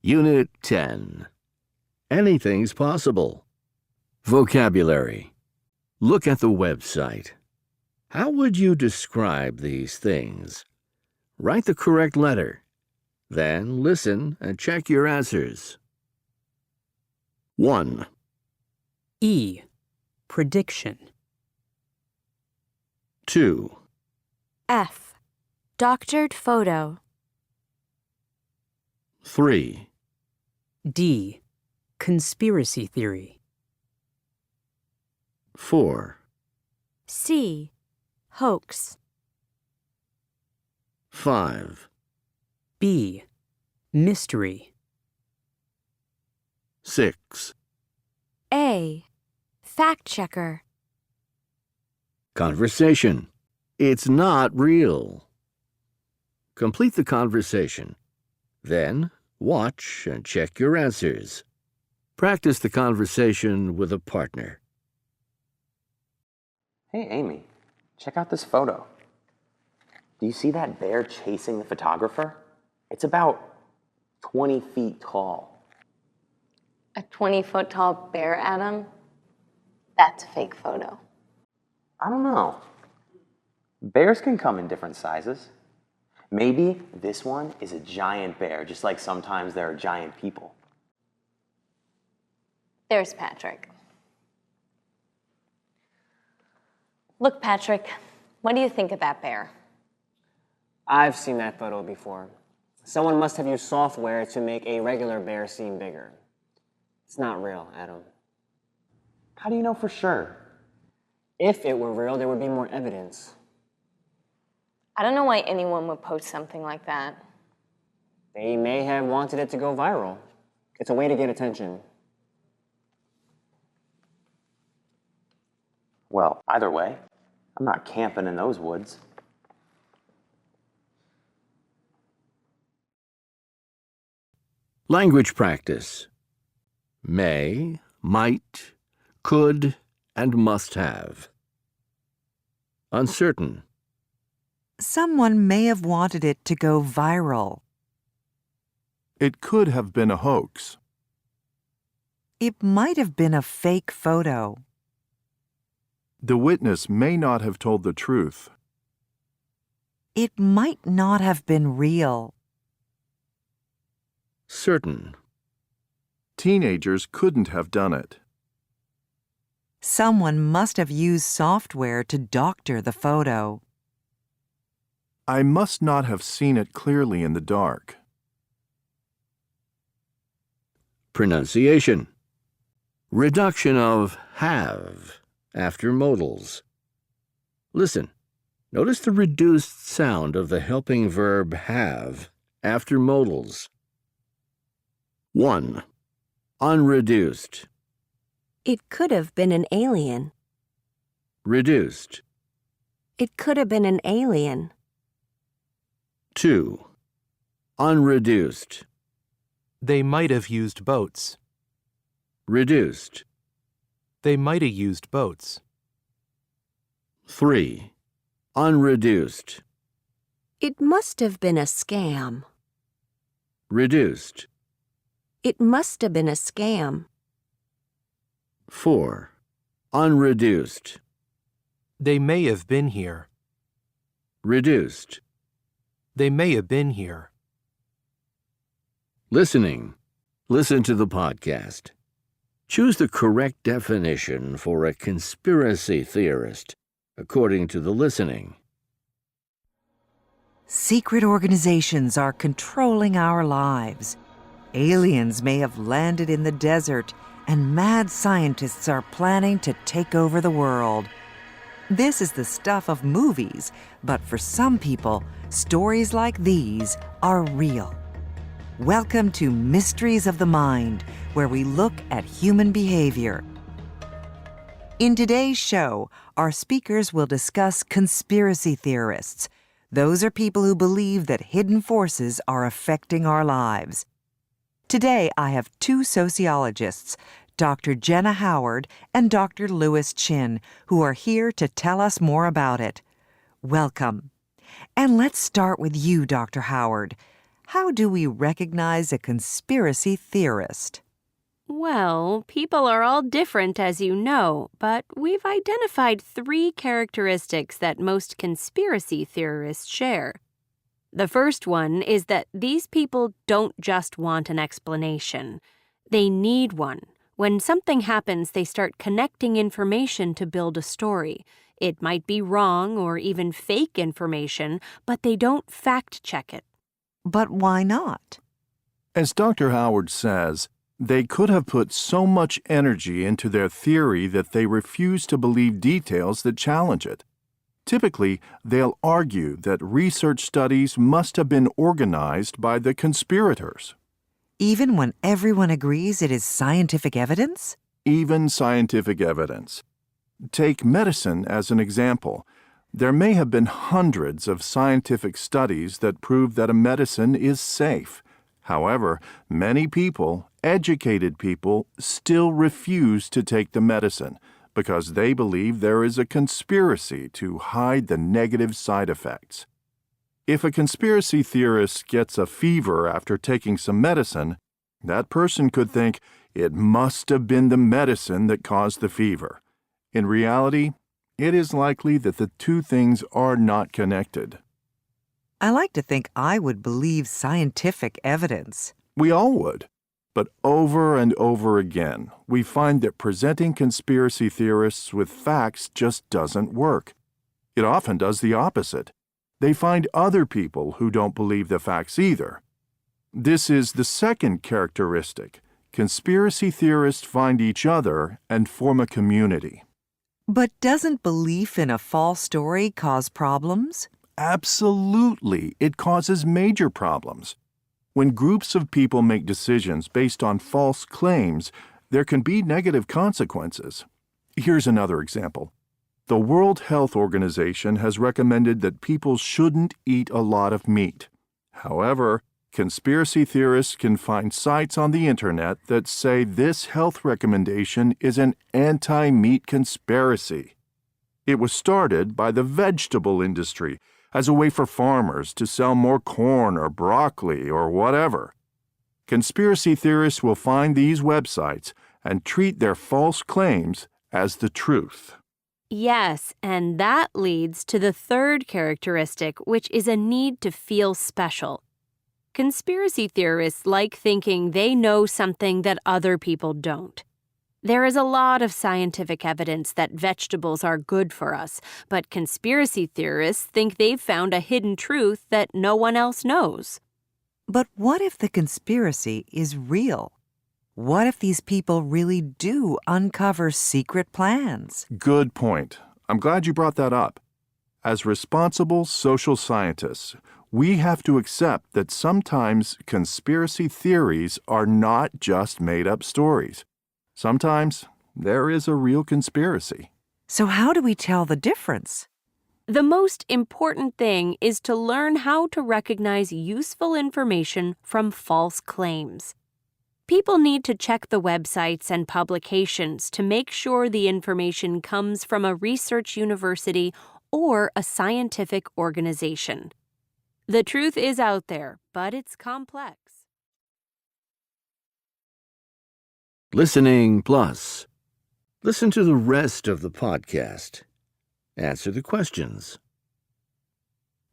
Unit 10. Anything's possible. Vocabulary. Look at the website. How would you describe these things? Write the correct letter. Then listen and check your answers. 1, E. Prediction. 2, F. Doctored photo. 3, D. Conspiracy theory. 4, C. Hoax. 5, B. Mystery. 6. A. Fact checker. Conversation. It's not real. Complete the conversation. Then watch and check your answers. Practice the conversation with a partner. Hey, Amy, check out this photo. Do you see that bear chasing the photographer? It's about 20 feet tall. A 20-foot tall bear, Adam? That's a fake photo. I don't know. Bears can come in different sizes. Maybe this one is a giant bear, just like sometimes there are giant people. There's Patrick. Look, Patrick, what do you think of that bear? I've seen that photo before. Someone must have used software to make a regular bear seem bigger. It's not real, Adam. How do you know for sure? If it were real, there would be more evidence. I don't know why anyone would post something like that. They may have wanted it to go viral. It's a way to get attention. Well, either way, I'm not camping in those woods. Language practice. May, might, could, and must have. Uncertain. Someone may have wanted it to go viral. It could have been a hoax. It might have been a fake photo. The witness may not have told the truth. It might not have been real. Certain. Teenagers couldn't have done it. Someone must have used software to doctor the photo. I must not have seen it clearly in the dark. Pronunciation. Reduction of have after modals. Listen. Notice the reduced sound of the helping verb have after modals. 1. Unreduced. It could have been an alien. Reduced. It could have been an alien. 2. Unreduced. They might have used boats. Reduced. They might have used boats. 3. Unreduced. It must have been a scam. Reduced. It must have been a scam. 4. Unreduced. They may have been here. Reduced. They may have been here. Listening. Listen to the podcast. Choose the correct definition for a conspiracy theorist, according to the listening. Secret organizations are controlling our lives. Aliens may have landed in the desert, and mad scientists are planning to take over the world. This is the stuff of movies, but for some people, stories like these are real. Welcome to Mysteries of the Mind, where we look at human behavior. In today's show, our speakers will discuss conspiracy theorists. Those are people who believe that hidden forces are affecting our lives. Today, I have two sociologists, Dr. Jenna Howard and Dr. Louis Chin, who are here to tell us more about it. Welcome. And let's start with you, Dr. Howard. How do we recognize a conspiracy theorist? Well, people are all different, as you know, but we've identified 3 characteristics that most conspiracy theorists share. The first one is that these people don't just want an explanation. They need one. When something happens, they start connecting information to build a story. It might be wrong or even fake information, but they don't fact-check it. But why not? As Dr. Howard says, they could have put so much energy into their theory that they refuse to believe details that challenge it. Typically, they'll argue that research studies must have been organized by the conspirators. Even when everyone agrees it is scientific evidence? Even scientific evidence. Take medicine as an example. There may have been hundreds of scientific studies that prove that a medicine is safe. However, many people, educated people, still refuse to take the medicine because they believe there is a conspiracy to hide the negative side effects. If a conspiracy theorist gets a fever after taking some medicine, that person could think it must have been the medicine that caused the fever. In reality, it is likely that the two things are not connected. I like to think I would believe scientific evidence. We all would. But over and over again, we find that presenting conspiracy theorists with facts just doesn't work. It often does the opposite. They find other people who don't believe the facts either. This is the second characteristic. Conspiracy theorists find each other and form a community. But doesn't belief in a false story cause problems? Absolutely, it causes major problems. When groups of people make decisions based on false claims, there can be negative consequences. Here's another example. The World Health Organization has recommended that people shouldn't eat a lot of meat. However, conspiracy theorists can find sites on the internet that say this health recommendation is an anti-meat conspiracy. It was started by the vegetable industry as a way for farmers to sell more corn or broccoli or whatever. Conspiracy theorists will find these websites and treat their false claims as the truth. Yes, and that leads to the third characteristic, which is a need to feel special. Conspiracy theorists like thinking they know something that other people don't. There is a lot of scientific evidence that vegetables are good for us, but conspiracy theorists think they've found a hidden truth that no one else knows. But what if the conspiracy is real? What if these people really do uncover secret plans? Good point. I'm glad you brought that up. As responsible social scientists, we have to accept that sometimes conspiracy theories are not just made-up stories. Sometimes there is a real conspiracy. So how do we tell the difference? The most important thing is to learn how to recognize useful information from false claims. People need to check the websites and publications to make sure the information comes from a research university or a scientific organization. The truth is out there, but it's complex. Listening Plus. Listen to the rest of the podcast. Answer the questions.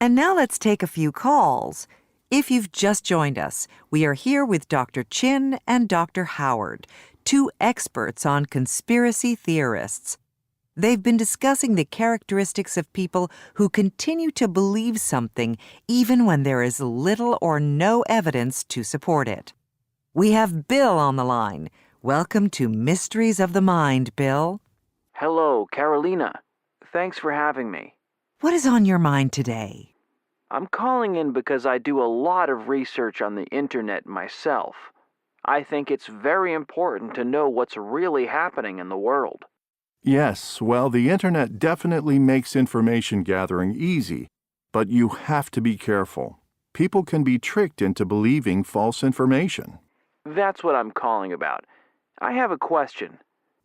And now let's take a few calls. If you've just joined us, we are here with Dr. Chin and Dr. Howard, 2 experts on conspiracy theorists. They've been discussing the characteristics of people who continue to believe something even when there is little or no evidence to support it. We have Bill on the line. Welcome to Mysteries of the Mind, Bill. Hello, Carolina. Thanks for having me. What is on your mind today? I'm calling in because I do a lot of research on the internet myself. I think it's very important to know what's really happening in the world. Yes, well, the internet definitely makes information gathering easy, but you have to be careful. People can be tricked into believing false information. That's what I'm calling about. I have a question.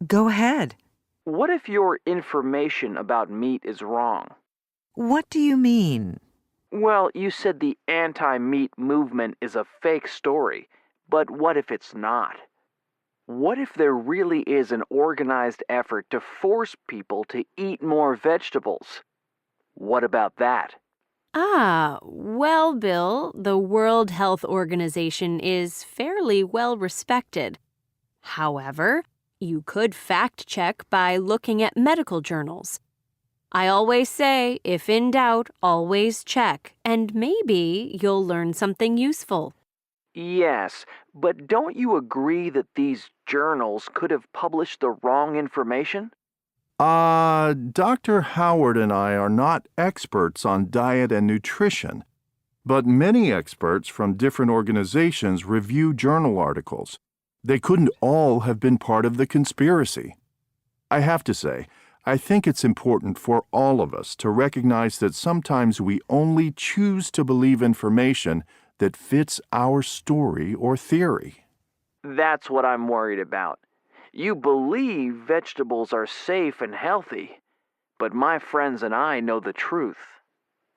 Go ahead. What if your information about meat is wrong? What do you mean? Well, you said the anti-meat movement is a fake story, but what if it's not? What if there really is an organized effort to force people to eat more vegetables? What about that? Well, Bill, the World Health Organization is fairly well respected. However, you could fact-check by looking at medical journals. I always say, if in doubt, always check, and maybe you'll learn something useful. Yes, but don't you agree that these journals could have published the wrong information? Dr. Howard and I are not experts on diet and nutrition, but many experts from different organizations review journal articles. They couldn't all have been part of the conspiracy. I have to say, I think it's important for all of us to recognize that sometimes we only choose to believe information that fits our story or theory. That's what I'm worried about. You believe vegetables are safe and healthy, but my friends and I know the truth.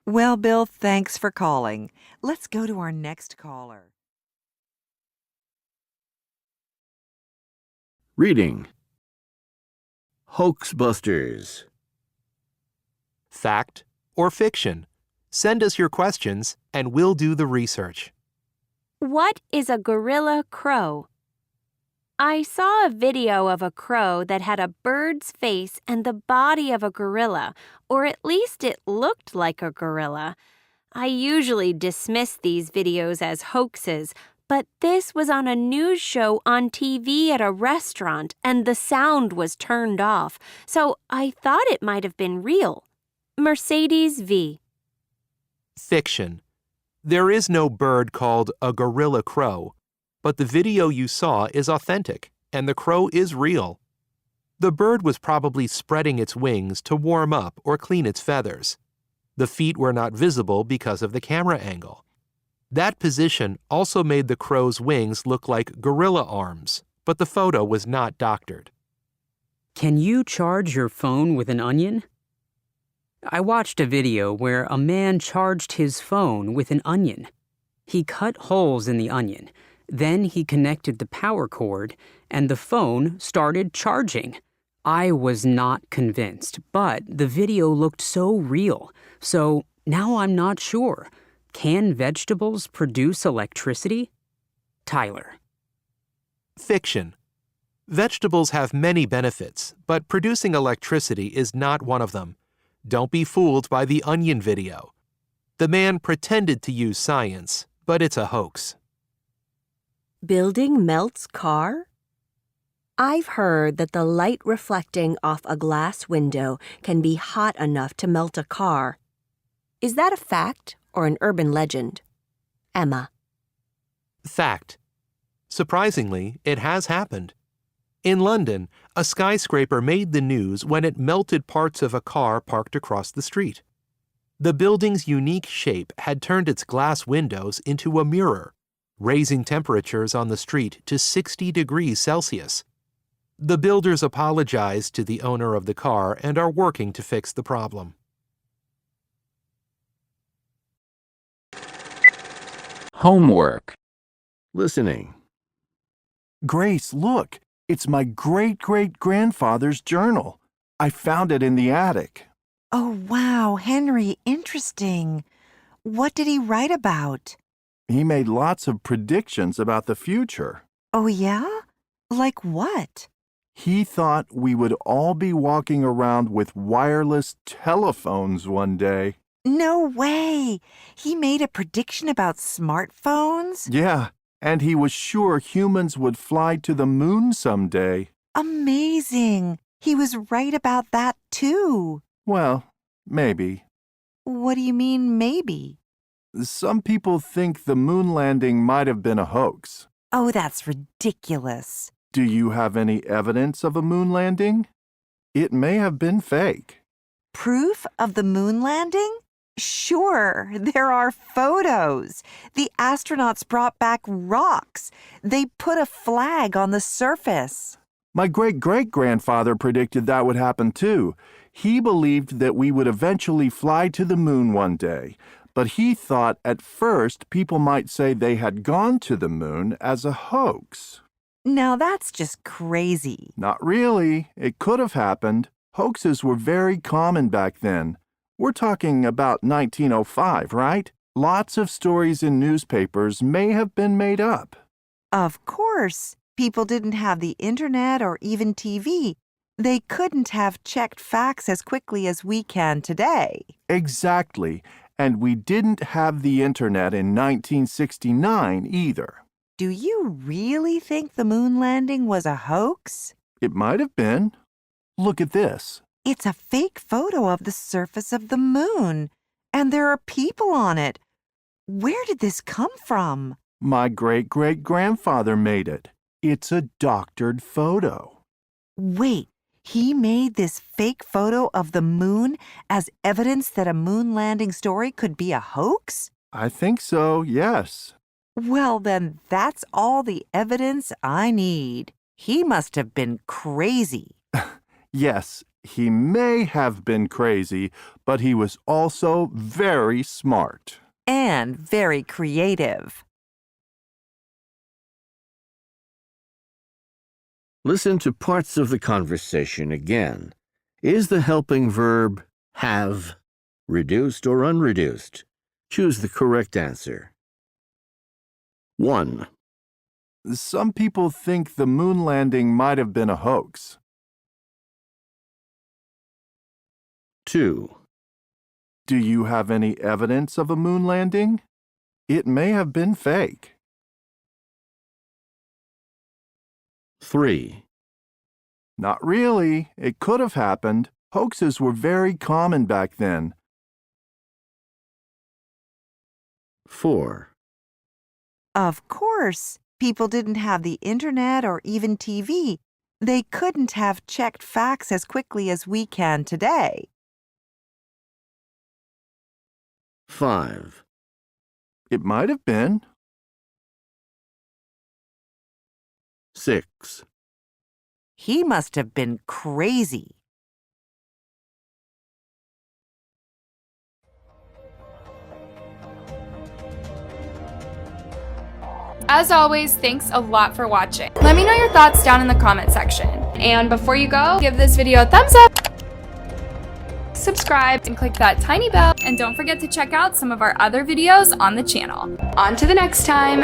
Well, Bill, thanks for calling. Let's go to our next caller. Reading. Hoaxbusters. Fact or fiction? Send us your questions and we'll do the research. What is a gorilla crow? I saw a video of a crow that had a bird's face and the body of a gorilla, or at least it looked like a gorilla. I usually dismiss these videos as hoaxes, but this was on a news show on TV at a restaurant and the sound was turned off, so I thought it might have been real. Mercedes V. Fiction. There is no bird called a gorilla crow, but the video you saw is authentic and the crow is real. The bird was probably spreading its wings to warm up or clean its feathers. The feet were not visible because of the camera angle. That position also made the crow's wings look like gorilla arms, but the photo was not doctored. Can you charge your phone with an onion? I watched a video where a man charged his phone with an onion. He cut holes in the onion. Then he connected the power cord, and the phone started charging. I was not convinced, but the video looked so real. So now I'm not sure. Can vegetables produce electricity? Tyler. Fiction. Vegetables have many benefits, but producing electricity is not one of them. Don't be fooled by the onion video. The man pretended to use science, but it's a hoax. Building melts car? I've heard that the light reflecting off a glass window can be hot enough to melt a car. Is that a fact or an urban legend? Emma. Fact. Surprisingly, it has happened. In London, a skyscraper made the news when it melted parts of a car parked across the street. The building's unique shape had turned its glass windows into a mirror, raising temperatures on the street to 60 degrees Celsius. The builders apologized to the owner of the car and are working to fix the problem. Homework. Listening. Grace, look. It's my great-great-grandfather's journal. I found it in the attic. Oh, wow, Henry, interesting. What did he write about? He made lots of predictions about the future. Oh, yeah? Like what? He thought we would all be walking around with wireless telephones one day. No way! He made a prediction about smartphones? Yeah, and he was sure humans would fly to the moon someday. Amazing! He was right about that, too. Well, maybe. What do you mean, maybe? Some people think the moon landing might have been a hoax. Oh, that's ridiculous. Do you have any evidence of a moon landing? It may have been fake. Proof of the moon landing? Sure, there are photos. The astronauts brought back rocks. They put a flag on the surface. My great-great-grandfather predicted that would happen too. He believed that we would eventually fly to the moon one day, But he thought at first people might say they had gone to the moon as a hoax. Now that's just crazy. Not really. It could have happened. Hoaxes were very common back then. We're talking about 1905, right? Lots of stories in newspapers may have been made up. Of course. People didn't have the internet or even TV. They couldn't have checked facts as quickly as we can today. Exactly. And we didn't have the internet in 1969 either. Do you really think the moon landing was a hoax? It might have been. Look at this. It's a fake photo of the surface of the moon, and there are people on it. Where did this come from? My great-great-grandfather made it. It's a doctored photo. Wait, he made this fake photo of the moon as evidence that a moon landing story could be a hoax? I think so, yes. Well, then that's all the evidence I need. He must have been crazy. Yes, he may have been crazy, but he was also very smart. And very creative. Listen to parts of the conversation again. Is the helping verb have reduced or unreduced? Choose the correct answer. 1, Some people think the moon landing might have been a hoax. 2, Do you have any evidence of a moon landing? It may have been fake. 3, Not really. It could have happened. Hoaxes were very common back then. 4, Of course. People didn't have the internet or even TV. They couldn't have checked facts as quickly as we can today. 5, It might have been. 6, He must have been crazy. As always, thanks a lot for watching. Let me know your thoughts down in the comment section. And before you go, give this video a thumbs up, subscribe, and click that tiny bell. And don't forget to check out some of our other videos on the channel. On to the next time.